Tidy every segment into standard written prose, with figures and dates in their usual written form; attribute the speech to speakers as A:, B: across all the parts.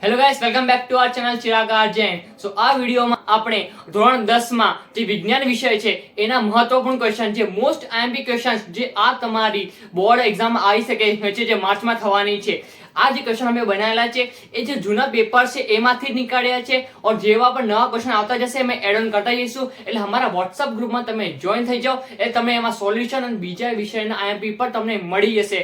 A: Hello guys, welcome back to our channel Chirag Jain. So આ વિડીયોમાં આપણે ધોરણ 10 માં જે વિજ્ઞાન વિષય છે એના મહત્વપૂર્ણ ક્વેશ્ચન જે મોસ્ટ આઈએમપી ક્વેશ્ચન્સ જે આ તમારી બોર્ડ એક્ઝામમાં આવી શકે છે જે માર્ચમાં થવાની છે. આ જે ક્વેશ્ચન અમે બનાવેલા છે એ જે જૂના પેપર છે એમાંથી જ નીકાળ્યા છે ઓર જેવા પણ નવા ક્વેશ્ચન આવતા જશે અમે એડ ઓન કરતા જઈશું. એટલે અમારા વોટ્સઅપ ગ્રુપમાં તમે જોઈન થઈ જાઓ એટલે તમને એમાં સોલ્યુશન અને બીજા વિષયના આઈએમપી પર તમને મળી જશે.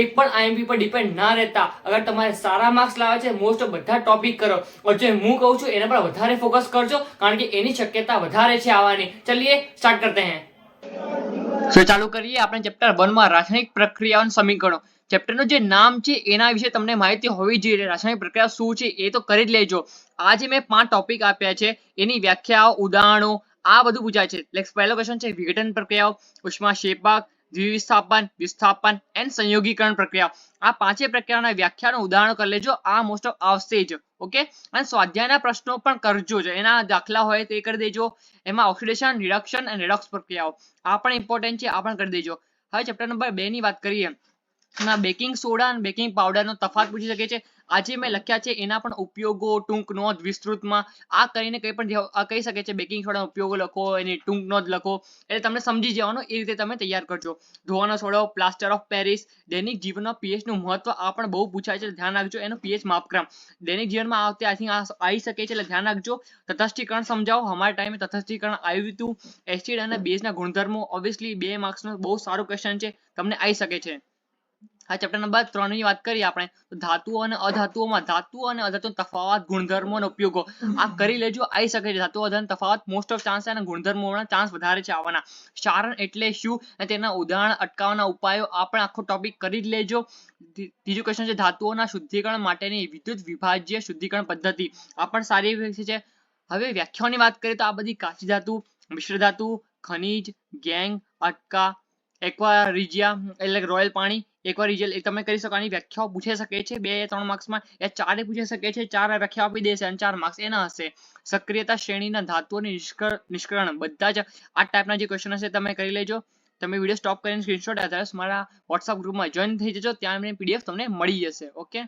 A: એક પણ આઈએમપી પર ડિપેન્ડ ના રહેતા. અગર તમારે સારા માર્ક્સ લાવે છે મોસ્ટ બધા ટોપિક કરો और जो હું કહું છું એના પર વધારે ફોકસ કરજો કારણ કે એની શક્યતા વધારે છે આવવાની. ચલિए સ્ટાર્ટ करते हैं. તો ચાલુ કરીએ આપણે ચેપ્ટર 1 માં રાસાયણિક પ્રક્રિયાઓ અને સમીકરણો. ચેપ્ટરનું જે નામ છે એના વિશે તમને માહિતી હોવી જોઈએ. રાસાયણિક પ્રક્રિયા શું છે એ તો કરી જ લેજો. આજે મેં 5 ટોપિક આપ્યા છે એની વ્યાખ્યાઓ ઉદાહરણો આ બધું પૂછાય છે. પહેલો ક્વેશ્ચન છે વિઘટન પ્રક્રિયાઓ, ઉષ્માક્ષેપક, દ્વિવિસ્થાપન, વિસ્થાપન એન્ડ સંયોગીકરણ પ્રક્રિયા. આ પાંચેય પ્રક્રિયાઓના વ્યાખ્યાનો ઉદાહરણો કરી લેજો. આ મોસ્ટ ઓફ આવશે જ. ઓકે, અને સ્વાધ્યાયના પ્રશ્નો પણ કરજો જ. એના દાખલા હોય તે કરી દેજો. એમાં ઓક્સિડેશન, રિડક્શન અને રેડોક્સ પ્રક્રિયાઓ આ પણ ઇમ્પોર્ટન્ટ છે, આ પણ કરી દેજો. હવે ચેપ્ટર નંબર 2 ની વાત કરીએ. એમાં બેકિંગ સોડા અને બેકિંગ પાવડરનો તફાવત પૂછી શકે છે. આજે મેં લખ્યા છે એના પણ ઉપયોગો ટૂંક નોંધ વિસ્તૃતમાં આ કરીને કંઈ પણ કહી શકે છે. બેકિંગ સોડાનો ઉપયોગો લખો, એની ટૂંક નોંધ લખો એટલે તમને સમજી જવાનું. એ રીતે તમે તૈયાર કરજો. ધોવાનો સોડો, પ્લાસ્ટર ઓફ પેરિસ, દૈનિક જીવનમાં પીએચ નું મહત્વ આ પણ બહુ પૂછાય છે. ધ્યાન રાખજો. એનો પીએચ માપક્રમ દૈનિક જીવનમાં આવતે આઈ થિંક આવી શકે છે એટલે ધ્યાન રાખજો. તટસ્થીકરણ સમજાવો. અમારા ટાઈમે તટસ્થીકરણ આવ્યું હતું. એસિડ અને બેઝના ગુણધર્મો ઓબ્વિયસલી 2 માર્ક્સનો બહુ સારું ક્વેશ્ચન છે, તમને આવી શકે છે. આ ચેપ્ટર નંબર 3 ની વાત કરીએ આપણે તો ધાતુઓ અને અધાતુઓમાં ધાતુઓ અને અધાતુનો તફાવત, ગુણધર્મો અને ઉપયોગો આ કરી લેજો. આવી શકે છે ધાતુઓ અધાતુનો તફાવત મોસ્ટ ઓફ ચાન્સ અને ગુણધર્મોના ચાન્સ વધારે છે આવવાના. ક્ષારણ એટલે શું અને તેના ઉદાહરણ, અટકાવવાના ઉપાયો આ પણ આખો ટોપિક કરી જ લેજો. ત્રીજો ક્વેશ્ચન છે ધાતુઓના શુદ્ધિકરણ માટેની વિદ્યુત વિભાજ્ય શુદ્ધિકરણ પદ્ધતિ આ પણ સારી છે. હવે વ્યાખ્યાઓની વાત કરીએ તો આ બધી કાચી ધાતુ, મિશ્ર ધાતુ, ખનિજ, ગેંગ, અટકા, એક્વારિજિયા એટલે રોયલ પાણી, એક્વારિજિયલ એ તમે કરી શકો. આની વ્યાખ્યાઓ પૂછી શકે છે 2-3 માર્ક્સમાં યા 4 પૂછી શકે છે. 4 વ્યાખ્યા આપી દેશે અને 4 માર્ક્સ એના હશે. સક્રિયતા શ્રેણીના ધાતુઓની નિષ્કર્ષણ બધા જ આ ટાઈપના જે ક્વેશ્ચન હશે તમે કરી લેજો. તમે વિડીયો સ્ટોપ કરીને સ્ક્રીનશોટ આધારે મારા વોટ્સઅપ ગ્રુપમાં જોઈન થઈ જજો. ત્યાં એમની પીડીએફ તમને મળી જશે. ઓકે,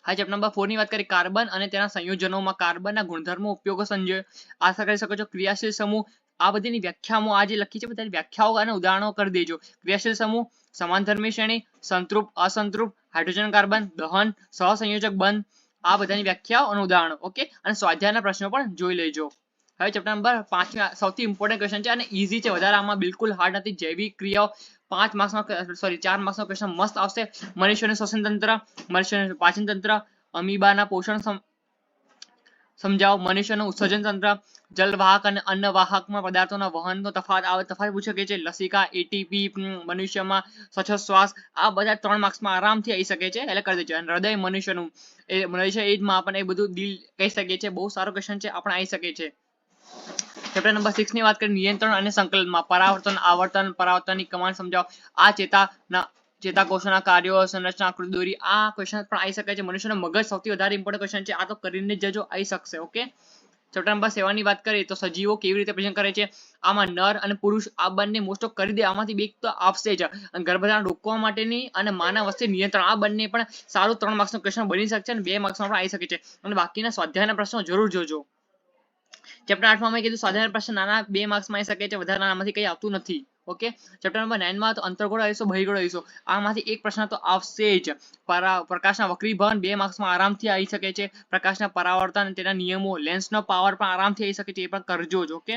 A: હા ચેપ્ટર નંબર 4 ની વાત કરીએ. કાર્બન અને તેના સંયોજનોમાં કાર્બનના ગુણધર્મો, ઉપયોગો સમજો. આશા કરી શકો છો. ક્રિયાશીલ સમૂહ આ બધીની વ્યાખ્યાઓ આજે લખી છે બધાની વ્યાખ્યાઓ અને ઉદાહરણો કરી દેજો. ક્રિયાશીલ સમૂહ, સમાનધર્મી શ્રેણી, સંતૃપ્ત, અસંતૃપ્ત, હાઇડ્રોજન કાર્બન, દહન, સહસંયોજક બંધ આ બધાની વ્યાખ્યાઓ અને ઉદાહરણો. ઓકે, અને સ્વાધ્યાયના પ્રશ્નો પણ જોઈ લેજો. હવે ચેપ્ટર નંબર 5 સૌથી ઇમ્પોર્ટન્ટ ક્વેશ્ચન છે અને ઈઝી છે વધારે. આમાં બિલકુલ હાર્ડ નથી. જૈવિક ક્રિયાઓ 4 માર્ક્સનો ક્વેશ્ચન મસ્ત આવશે. મનુષ્યનું શ્વસન તંત્ર, મનુષ્યનું પાચન તંત્ર, અમીબાના પોષણ સમજાવો, મનુષ્યનું ઉત્સર્જન તંત્ર, જલવાહક અને અન્નવાહકમાં પદાર્થોના વહનનો તફાવત પૂછી શકે છે. લસિકા, એટીપી મનુષ્યમાં, શ્વાસ આ બધા 3 માર્ક્સમાં આરામથી આવી શકે છે એટલે કરી દેજો. અને હૃદય મનુષ્યનું એ મનુષ્ય એ જ માપન એ બધું દિલ કહી શકે છે. બહુ સારો ક્વેશ્ચન છે, આપણે આવી શકે છે. ચેપ્ટર નંબર 6 ની વાત કરીએ. નિયંત્રણ અને સંકલનમાં પરાવર્તન, આવર્તન, પરાવર્તનની કમાન્ડ સમજાવો. આ ચેતાકોષોના કાર્યો, સંરચના, આકૃતિ દોરી આ ક્વેશ્ચન પણ આવી શકે છે. મનુષ્યનું મગજ સૌથી વધારે ઇમ્પોર્ટન્ટ ક્વેશ્ચન છે. આ તો કરીને જજો, આવી શકશે. ઓકે, ચેપ્ટર નંબર 7 ની વાત કરીએ તો સજીવો કેવી રીતે પ્રજનન કરે છે. આમાં નર અને પુરુષ આ બંને મોસ્ટ ઓફ કરી દે. આમાંથી બે તો આપશે જ. અને ગર્ભધારણ રોકવા માટેની અને માનવ વસ્તી નિયંત્રણ આ બંને પણ સારું 3 માર્ક્સનો ક્વેશ્ચન બની શકે છે અને 2 માર્ક્સમાં પણ આવી શકે છે. અને બાકીના સ્વાધ્યાયના પ્રશ્નો જરૂર જોજો. ચેપ્ટર 8 માં મેં કીધું સ્વાધ્યાયના પ્રશ્ન નાના 2 માર્ક્સમાં આવી શકે છે, વધારે નાનામાંથી કંઈ આવતું નથી. ઓકે, ચેપ્ટર નંબર 9 માં તો અંતર્ગોળ આવીશું, બહિર્ગોળ આવીશું. આમાંથી એક પ્રશ્ન તો આવશે જ. પ્રકાશના વક્રીભવન 2 માર્ક્સમાં આરામથી આવી શકે છે. પ્રકાશના પરાવર્તન અને તેના નિયમો, લેન્સનો પાવર પણ આરામથી આવી શકે છે, એ પણ કરજો જ. ઓકે,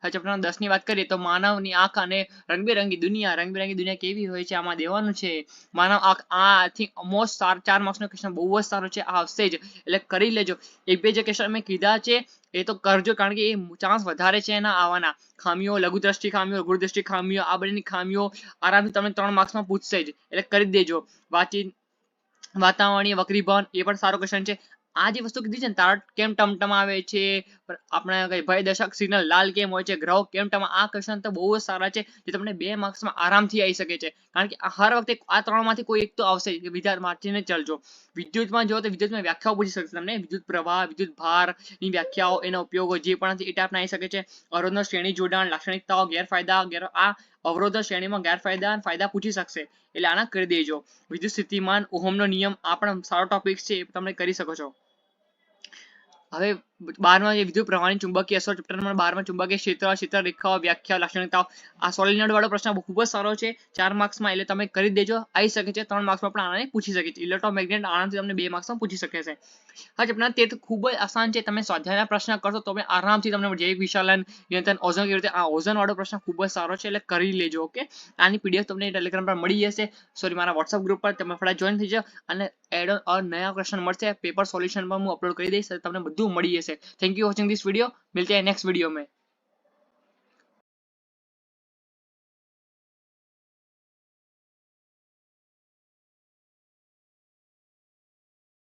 A: હવે ચેપ્ટર 10 ની વાત કરીએ તો માનવની આંખ અને રંગબેરંગી દુનિયા કેવી હોય છે આમાં દેવાનું છે. માનવ આંખ આ આઈ થિંક મોસ્ટ 4 માર્ક્સનો ક્વેશ્ચન બહુ જ સારો છે, આ આવશે જ એટલે કરી લેજો. એક બે જે ક્વેશ્ચન મેં કીધા છે એ તો કરજો કારણ કે એ ચાન્સ વધારે છે એના આવવાના. ખામીઓ, લઘુદ્રષ્ટિ ખામીઓ, ગુરુદ્રષ્ટિ ખામીઓ આ બધીની ખામીઓ આરામથી તમને 3 માર્ક્સમાં પૂછશે જ એટલે કરી દેજો. વાતાવરણીય વક્રીભવન એ પણ સારો ક્વેશ્ચન છે. આ જે વસ્તુ કીધી છે ને તારા કેમ ટમટમાવે છે, આપણે કઈ ભય દર્શક સિગ્નલ લાલ કેમ હોય છે, ગ્રહો કેમ આ ક્વેશ્ચન તો બહુ જ સારા છે જે તમને 2 માર્ક્સમાં આરામથી આવી શકે છે. કારણ કે હર વખતે આ 3 માંથી કોઈ એક તો આવશે. બીજા વાંચીને ચાલજો. વિદ્યુતમાં જો તો વિદ્યુતમાં વ્યાખ્યાઓ પૂછી શકશે તમને. વિદ્યુત પ્રવાહ, વિદ્યુત ભાર ની વ્યાખ્યાઓ, એના ઉપયોગો જે પણ એ ટાઈપના આવી શકે છે. અવરોધનો શ્રેણી જોડાણ, લાક્ષણિકતાઓ, ગેરફાયદા આ અવરોધો શ્રેણીમાં ગેરફાયદા અને ફાયદા પૂછી શકશે, એટલે આના કરી દેજો. વિદ્યુત સ્થિતિમાન, ઓહમનો નિયમ, આ પણ સારો ટોપિક છે, એ તમે કરી શકો છો. હવે 12માં જે વિદ્યુત પ્રવાહની ચુંબકીય અસર ચેપ્ટર નંબર 12માં ચુંબકીય ક્ષેત્ર, ક્ષેત્ર રેખાઓ, વ્યાખ્યા, લાક્ષણિકતાઓ, આ સોલિનોઇડ વાળો પ્રશ્ન ખૂબ જ સારો છે 4 માર્ક્સમાં, એટલે તમે કરી દેજો. આવી શકે છે 3 માર્ક્સમાં પણ આને પૂછી શકે છે. ઇલેક્ટ્રોમેગ્નેટ આરામથી તમને 2 માર્ક્સમાં પૂછી શકે છે. હા, ચેપ્ટર 13 ખૂબ જ આસાન છે. તમે સ્વાધ્યાયના પ્રશ્ન કરશો તો આરામથી તમને જૈવિક વિશાલન, નિયંત્રણ, ઓઝોન કેવી રીતે, આ ઓઝોન વાળો પ્રશ્ન ખૂબ જ સારો છે, એટલે કરી લેજો. ઓકે, આની પીડીએફ તમને ટેલિગ્રામ પર મળી જશે, સોરી મારા વોટ્સઅપ ગ્રુપ પર તમે ફટાફટ જોઈન થઈ જાઓ, અને એડ ઓર નયા ક્વેશ્ચન મળશે, પેપર સોલ્યુશન પર હું અપલોડ કરી દઈશ, તમને બધું મળી જશે. Thank you watching this video. मिलते हैं नेक्स्ट वीडियो में.